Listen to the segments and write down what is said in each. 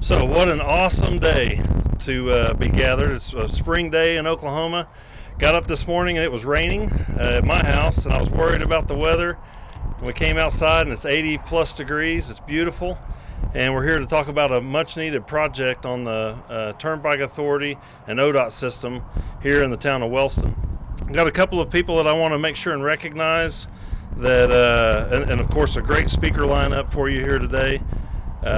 So what an awesome day to be gathered. It's a spring day in Oklahoma. Got up this morning and it was raining at my house, and I was worried about the weather. We came outside and it's 80 plus degrees. It's beautiful, and we're here to talk about a much needed project on the Turnpike Authority and ODOT system here in the town of Wellston. I've got a couple of people that I want to make sure and recognize that, and of course a great speaker lineup for you here today.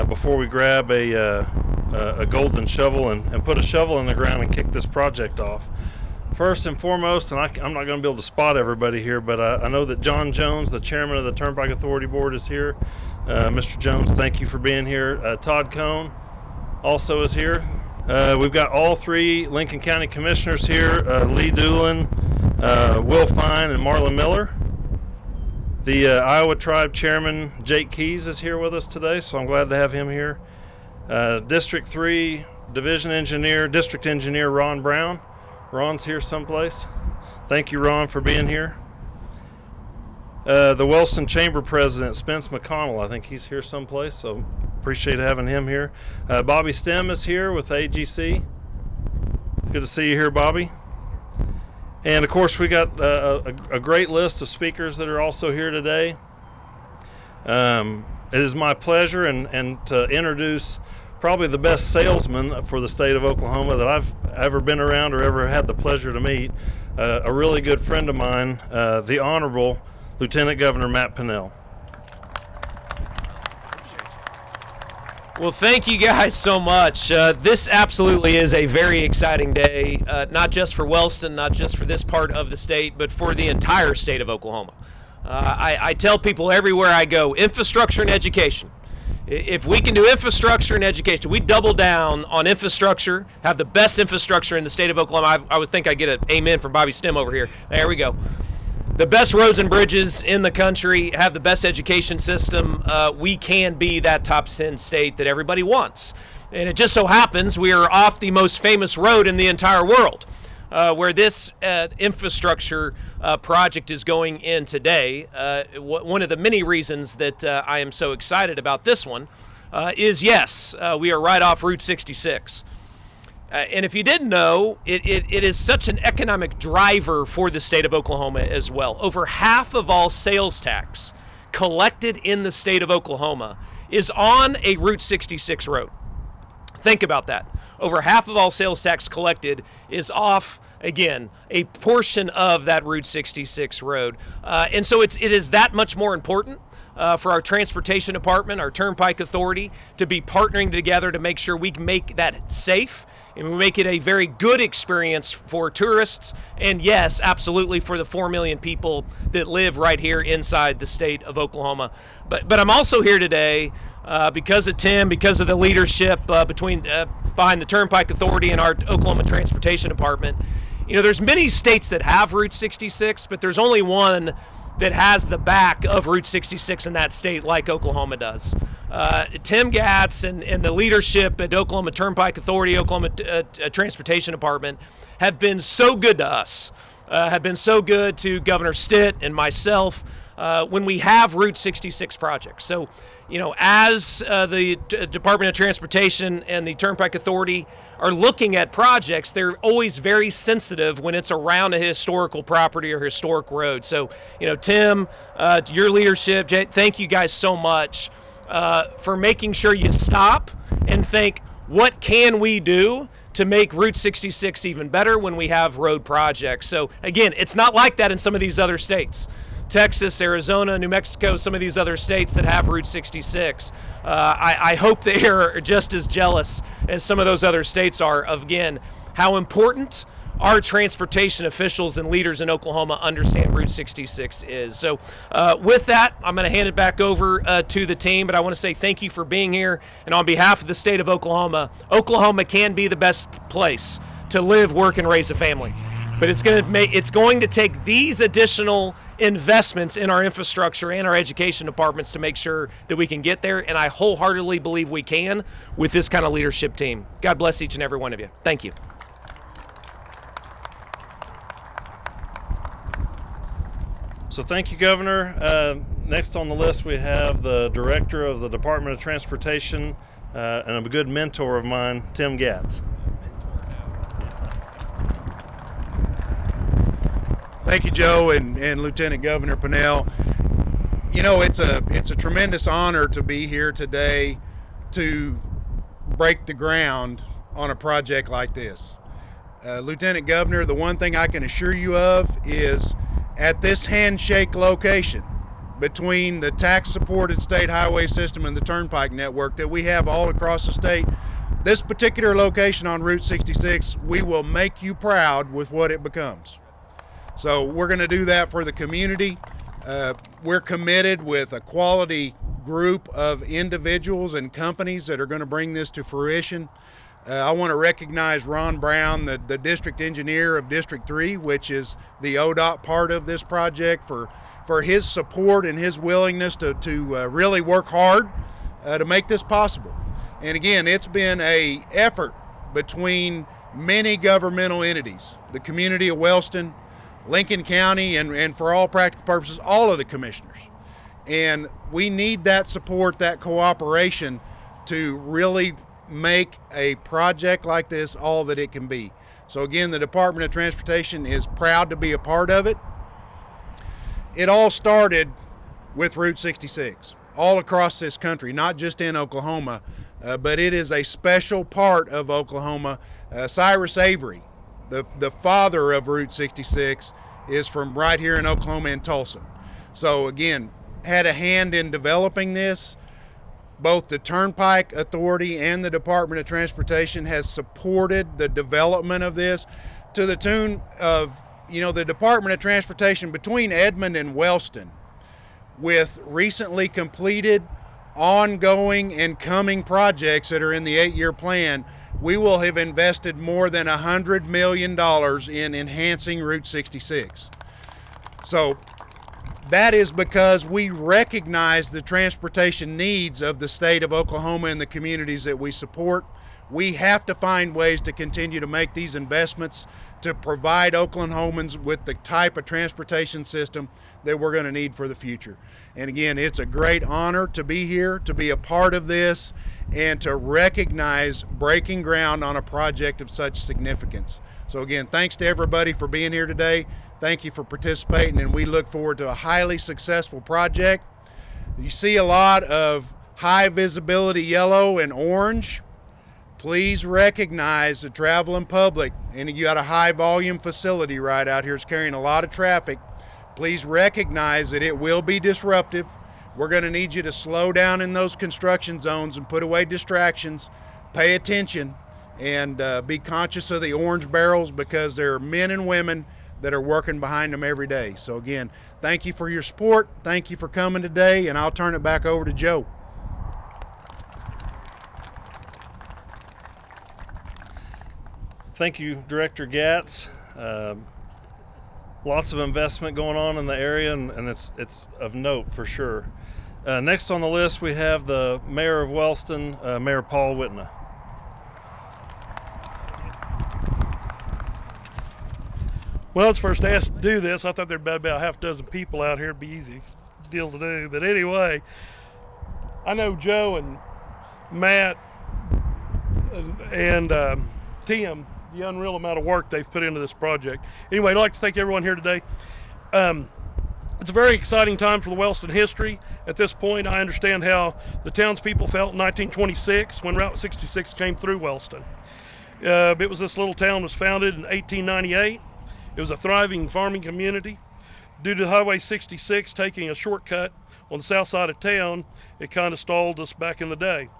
Before we grab a golden shovel and put a shovel in the ground and kick this project off. First and foremost, and I'm not going to be able to spot everybody here, but I know that John Jones, the chairman of the Turnpike Authority Board, is here. Mr. Jones, thank you for being here. Todd Cohn also is here. We've got all three Lincoln County Commissioners here, Lee Doolin, Will Fine, and Marlon Miller. The Iowa Tribe Chairman Jake Keys is here with us today, so I'm glad to have him here. District 3 District Engineer Ron Brown. Ron's here someplace. Thank you, Ron, for being here. The Wellston Chamber President Spence McConnell, I think he's here someplace, so appreciate having him here. Bobby Stem is here with AGC. Good to see you here, Bobby. And of course, we got a great list of speakers that are also here today. It is my pleasure and to introduce probably the best salesman for the state of Oklahoma that I've ever been around or ever had the pleasure to meet. A really good friend of mine, the Honorable Lieutenant Governor Matt Pinnell. Well, thank you guys so much. This absolutely is a very exciting day, not just for Wellston, not just for this part of the state, but for the entire state of Oklahoma. I tell people everywhere I go, infrastructure and education. If we can do infrastructure and education, we double down on infrastructure, have the best infrastructure in the state of Oklahoma. I would think I'd get an amen from Bobby Stem over here. There we go. The best roads and bridges in the country, have the best education system. We can be that top 10 state that everybody wants. And it just so happens we are off the most famous road in the entire world, where this infrastructure project is going in today. One of the many reasons that I am so excited about this one is, yes, we are right off Route 66. And if you didn't know, it is such an economic driver for the state of Oklahoma as well. Over half of all sales tax collected in the state of Oklahoma is on a Route 66 road. Think about that. Over half of all sales tax collected is off, again, a portion of that Route 66 road. And so it is that much more important for our transportation department, our Turnpike Authority, to be partnering together to make sure we can make that safe and we make it a very good experience for tourists, and yes, absolutely for the 4 million people that live right here inside the state of Oklahoma. But I'm also here today because of Tim, because of the leadership behind the Turnpike Authority and our Oklahoma Transportation Department. You know, there's many states that have Route 66, but there's only one that has the back of Route 66 in that state like Oklahoma does. Tim Gatz and the leadership at Oklahoma Turnpike Authority, Oklahoma Transportation Department have been so good to us, have been so good to Governor Stitt and myself when we have Route 66 projects. So, you know, as the Department of Transportation and the Turnpike Authority are looking at projects, they're always very sensitive when it's around a historical property or historic road. So, you know, Tim, your leadership, Jay, thank you guys so much for making sure you stop and think, what can we do to make Route 66 even better when we have road projects? So, again, it's not like that in some of these other states. Texas, Arizona, New Mexico, some of these other states that have Route 66. I hope they are just as jealous as some of those other states are of, again, how important our transportation officials and leaders in Oklahoma understand Route 66 is. So with that, I'm going to hand it back over to the team, but I want to say thank you for being here. And on behalf of the state of Oklahoma, Oklahoma can be the best place to live, work, and raise a family. But it's going to take these additional investments in our infrastructure and our education departments to make sure that we can get there, and I wholeheartedly believe we can with this kind of leadership team. God bless each and every one of you. Thank you. So thank you, Governor. Next on the list we have the Director of the Department of Transportation, and a good mentor of mine, Tim Gatz. Thank you, Joe, and Lieutenant Governor Pinnell. You know, it's a tremendous honor to be here today to break the ground on a project like this. Lieutenant Governor, the one thing I can assure you of is at this handshake location between the tax-supported state highway system and the Turnpike network that we have all across the state, this particular location on Route 66, we will make you proud with what it becomes. So we're going to do that for the community. We're committed with a quality group of individuals and companies that are going to bring this to fruition. I want to recognize Ron Brown, the district engineer of District 3, which is the ODOT part of this project, for his support and his willingness to really work hard to make this possible. And again, it's been an effort between many governmental entities, the community of Wellston, Lincoln County, and for all practical purposes, all of the commissioners. And we need that support, that cooperation to really make a project like this all that it can be. So again, the Department of Transportation is proud to be a part of it. It all started with Route 66, all across this country, not just in Oklahoma, but it is a special part of Oklahoma. Cyrus Avery, the father of Route 66, is from right here in Oklahoma in Tulsa. So again, had a hand in developing this. Both the Turnpike Authority and the Department of Transportation has supported the development of this to the tune of, you know, the Department of Transportation between Edmond and Wellston, with recently completed, ongoing, and coming projects that are in the 8-year plan, we will have invested more than $100 million in enhancing Route 66. So that is because we recognize the transportation needs of the state of Oklahoma and the communities that we support. We have to find ways to continue to make these investments to provide Oklahomans with the type of transportation system that we're going to need for the future. And again, it's a great honor to be here, to be a part of this, and to recognize breaking ground on a project of such significance. So again, thanks to everybody for being here today. Thank you for participating, and we look forward to a highly successful project. You see a lot of high visibility yellow and orange. Please recognize the traveling public, and you got a high volume facility right out here. It's carrying a lot of traffic. Please recognize that it will be disruptive. We're going to need you to slow down in those construction zones and put away distractions. Pay attention and be conscious of the orange barrels, because there are men and women that are working behind them every day. So again, thank you for your support. Thank you for coming today, and I'll turn it back over to Joe. Thank you, Director Gatz. Lots of investment going on in the area, and it's of note for sure. Next on the list, we have the Mayor of Wellston, Mayor Paul Whitna. Well, it's first asked to do this. I thought there'd be about half a dozen people out here. It'd be easy deal to do. But anyway, I know Joe and Matt and Tim, the unreal amount of work they've put into this project. Anyway, I'd like to thank everyone here today. It's a very exciting time for the Wellston history. At this point, I understand how the townspeople felt in 1926 when Route 66 came through Wellston. This little town was founded in 1898. It was a thriving farming community. Due to Highway 66 taking a shortcut on the south side of town, it kind of stalled us back in the day.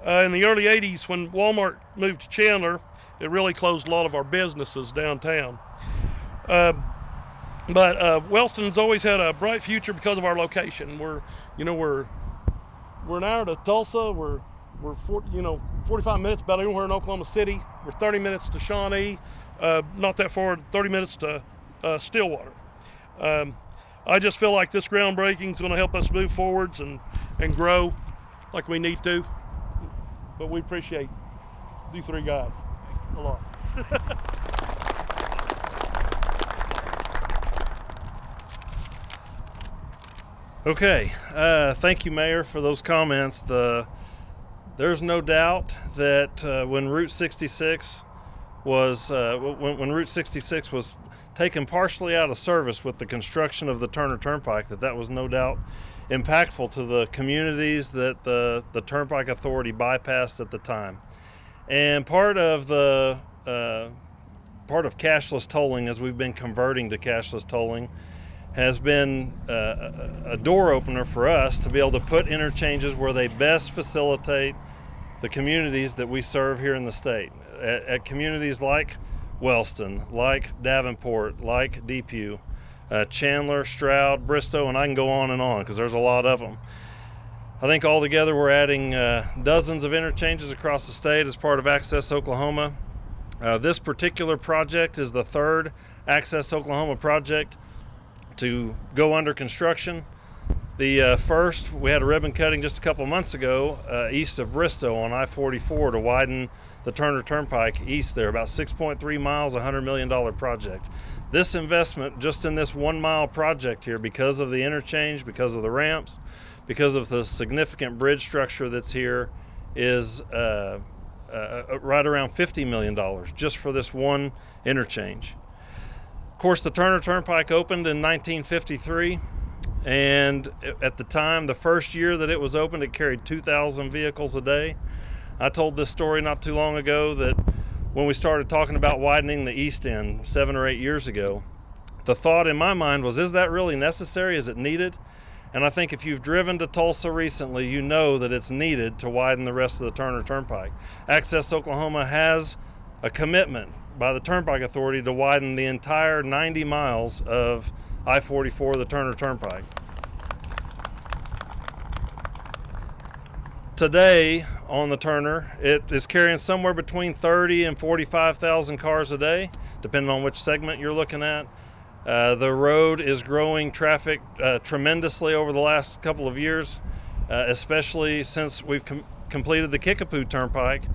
In the early 80s, when Walmart moved to Chandler, it really closed a lot of our businesses downtown. But Wellston's always had a bright future because of our location. We're an hour to Tulsa. We're 45 minutes about anywhere in Oklahoma City. We're 30 minutes to Shawnee. Not that far, 30 minutes to Stillwater. I just feel like this groundbreaking is going to help us move forwards and grow like we need to. But we appreciate these three guys a lot. Okay, thank you, Mayor, for those comments. The There's no doubt that when Route 66 was when Route 66 was taken partially out of service with the construction of the Turner Turnpike, that was no doubt impactful to the communities that the Turnpike Authority bypassed at the time. And part of cashless tolling, as we've been converting to cashless tolling, has been a door opener for us to be able to put interchanges where they best facilitate the communities that we serve here in the state. At communities like Wellston, like Davenport, like Depew, Chandler, Stroud, Bristow, and I can go on and on because there's a lot of them. I think altogether we're adding dozens of interchanges across the state as part of Access Oklahoma. This particular project is the third Access Oklahoma project to go under construction. The first, we had a ribbon cutting just a couple months ago east of Bristow on I-44 to widen the Turner Turnpike east there, about 6.3 miles, $100 million project. This investment just in this 1 mile project here, because of the interchange, because of the ramps, because of the significant bridge structure that's here, is right around $50 million just for this one interchange. Of course, the Turner Turnpike opened in 1953. And at the time, the first year that it was opened, it carried 2,000 vehicles a day. I told this story not too long ago that when we started talking about widening the east end 7 or 8 years ago, the thought in my mind was, is that really necessary? Is it needed? And I think if you've driven to Tulsa recently, you know that it's needed to widen the rest of the Turner Turnpike. Access Oklahoma has a commitment by the Turnpike Authority to widen the entire 90 miles of I-44, the Turner Turnpike. Today on the Turner, it is carrying somewhere between 30 and 45,000 cars a day, depending on which segment you're looking at. The road is growing traffic tremendously over the last couple of years, especially since we've completed the Kickapoo Turnpike,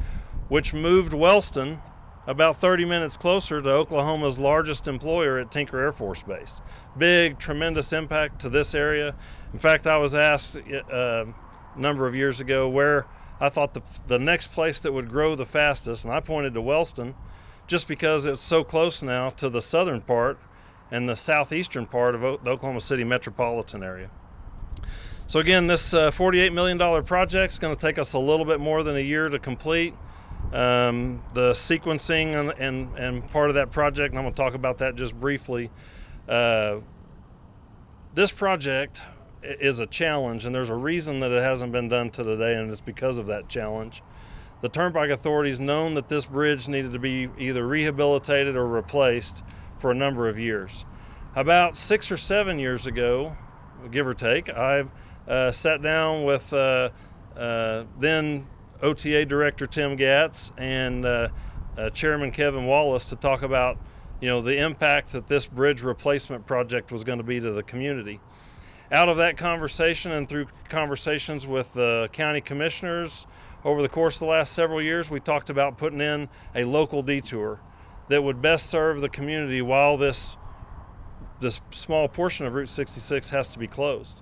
which moved Wellston about 30 minutes closer to Oklahoma's largest employer at Tinker Air Force Base. Big, tremendous impact to this area. In fact, I was asked a number of years ago where I thought the next place that would grow the fastest, and I pointed to Wellston just because it's so close now to the southern part and the southeastern part of the Oklahoma City metropolitan area. So again, this $48 million project is going to take us a little bit more than a year to complete. The sequencing and part of that project, and I'm going to talk about that just briefly. This project is a challenge, and there's a reason that it hasn't been done to today, and it's because of that challenge. The Turnpike Authority's known that this bridge needed to be either rehabilitated or replaced for a number of years. About 6 or 7 years ago, give or take, I sat down with then OTA Director Tim Gatz and Chairman Kevin Wallace to talk about, the impact that this bridge replacement project was going to be to the community. Out of that conversation and through conversations with the county commissioners over the course of the last several years, we talked about putting in a local detour that would best serve the community while this small portion of Route 66 has to be closed.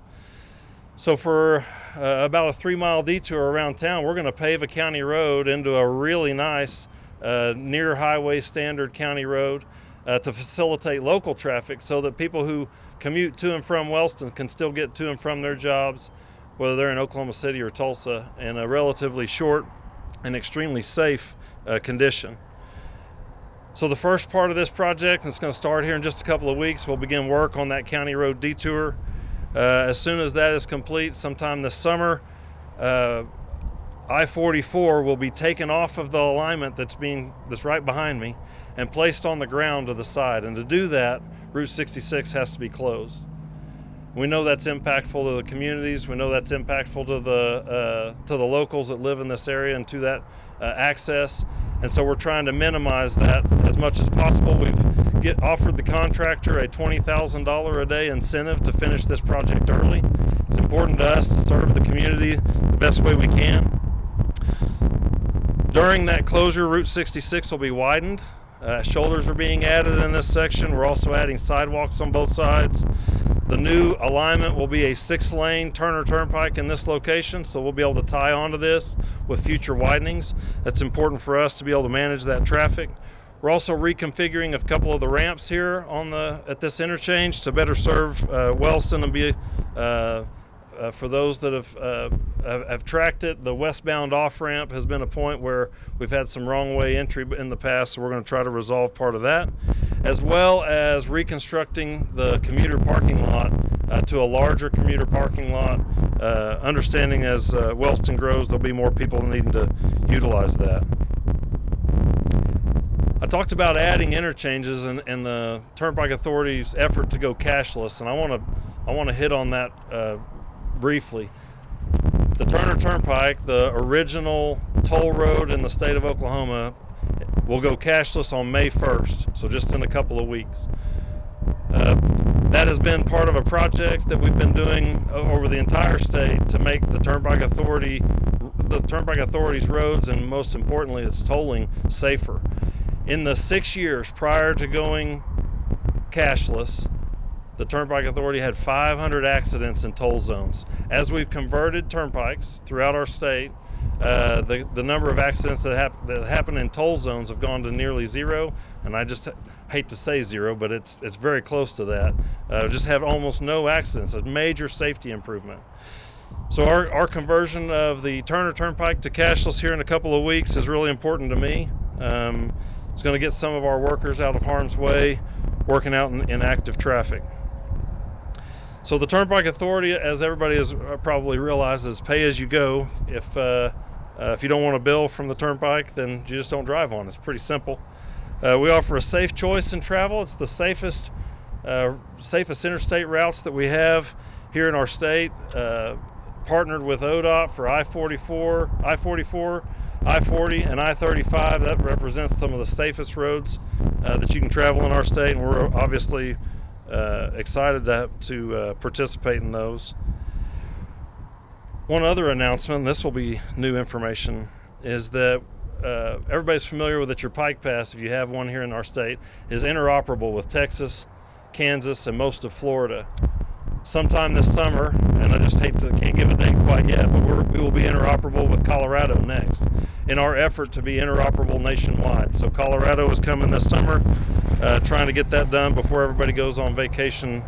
So for about a 3-mile detour around town, we're going to pave a county road into a really nice near highway standard county road to facilitate local traffic so that people who commute to and from Wellston can still get to and from their jobs, whether they're in Oklahoma City or Tulsa, in a relatively short and extremely safe condition. So the first part of this project, and it's going to start here in just a couple of weeks, we'll begin work on that county road detour. As soon as that is complete, sometime this summer, I-44 will be taken off of the alignment that's right behind me and placed on the ground to the side. And to do that, Route 66 has to be closed. We know that's impactful to the communities. We know that's impactful to the locals that live in this area and to that access. And so we're trying to minimize that as much as possible. We've offered the contractor a $20,000 a day incentive to finish this project early. It's important to us to serve the community the best way we can. During that closure, Route 66 will be widened. Shoulders are being added in this section. We're also adding sidewalks on both sides. The new alignment will be a 6-lane Turner Turnpike in this location, so we'll be able to tie onto this with future widenings. That's important for us to be able to manage that traffic. We're also reconfiguring a couple of the ramps here at this interchange to better serve Wellston and be for those that have tracked it. The westbound off-ramp has been a point where we've had some wrong way entry in the past, so we're going to try to resolve part of that, as well as reconstructing the commuter parking lot to a larger commuter parking lot, understanding as Wellston grows, there'll be more people needing to utilize that. I talked about adding interchanges and the Turnpike Authority's effort to go cashless, and I want to hit on that briefly. The Turner Turnpike, the original toll road in the state of Oklahoma, will go cashless on May 1st, so just in a couple of weeks. That has been part of a project that we've been doing over the entire state to make the Turnpike Authority's roads, and most importantly its tolling, safer. In the 6 years prior to going cashless, the Turnpike Authority had 500 accidents in toll zones. As we've converted turnpikes throughout our state, the number of accidents that happen in toll zones have gone to nearly zero, and I just hate to say zero, but it's very close to that. Just have almost no accidents, a major safety improvement. So our conversion of the Turner Turnpike to cashless here in a couple of weeks is really important to me. It's going to get some of our workers out of harm's way, working out in active traffic. So the Turnpike Authority, as everybody has probably realized, is pay as you go. If you don't want a bill from the Turnpike, then you just don't drive on. It's pretty simple. We offer a safe choice in travel. It's the safest interstate routes that we have here in our state. Partnered with ODOT for I-44, I-40, and I-35. That represents some of the safest roads that you can travel in our state, and we're obviously excited to participate in those. One other announcement, and this will be new information, is that everybody's familiar with that your Pike Pass, if you have one here in our state, is interoperable with Texas, Kansas, and most of Florida. Sometime this summer, and I just can't give a date quite yet, but we will be interoperable with Colorado next in our effort to be interoperable nationwide. So Colorado is coming this summer, trying to get that done before everybody goes on vacation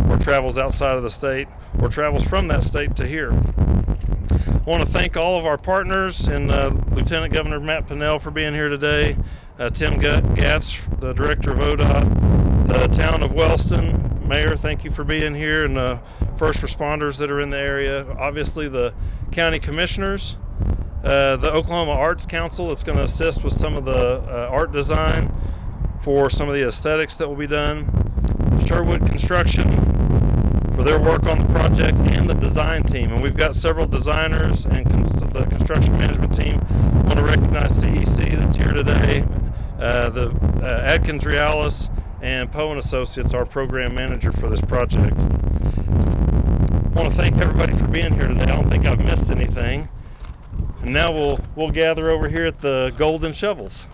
or travels outside of the state or travels from that state to here. I want to thank all of our partners and Lieutenant Governor Matt Pinnell for being here today, Tim Gatz, the Director of ODOT, the town of Wellston, Mayor, thank you for being here, and the first responders that are in the area. Obviously the county commissioners, the Oklahoma Arts Council that's going to assist with some of the art design for some of the aesthetics that will be done, Sherwood Construction for their work on the project, and the design team. And we've got several designers and the construction management team. I want to recognize CEC that's here today, the Adkins Realis, and Poe & Associates, our program manager for this project. I want to thank everybody for being here today. I don't think I've missed anything. And now we'll gather over here at the Golden Shovels.